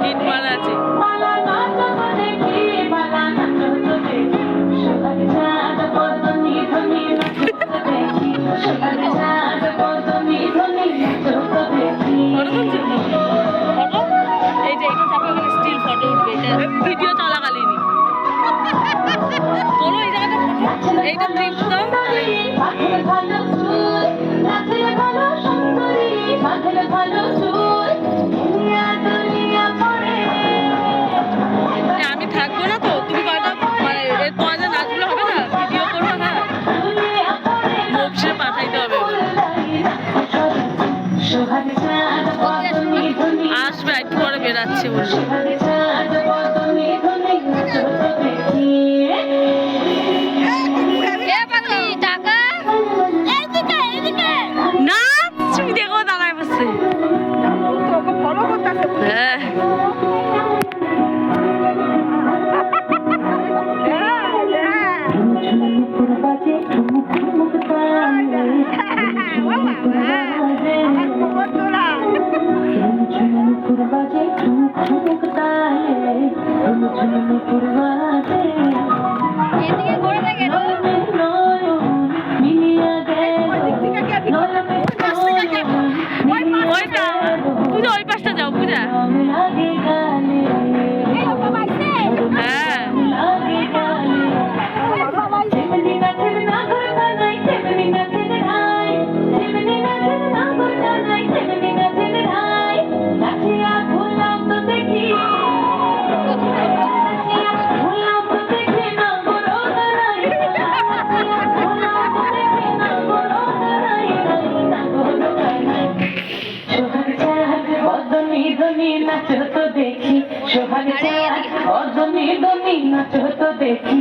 গিট মারা আছে। এই যে এটা চাপে ওখানে স্টিল ফটো উঠবে, এটা ভিডিও চলাকালীনই। তোলো এই জায়গাটা ফটো, এইটা ট্রিপ দাও। আমি থাকবো না তো, তুমি কয়টা মানে এর পরে যে নাচগুলো হবে না ভিডিও করবো, হ্যাঁ মোবসে পাঠাইতে হবে। আসবে একটু পরে বেরাচ্ছে বলছে। না তুমি দেখো দাঁড়ায় বসছে। হ্যাঁ পূজা ওই পাশটা যাও, পূজা হ্যাঁ নাচো তো দেখি, সোহাগ চাঁদ, অর্ধনী নাচো তো দেখি।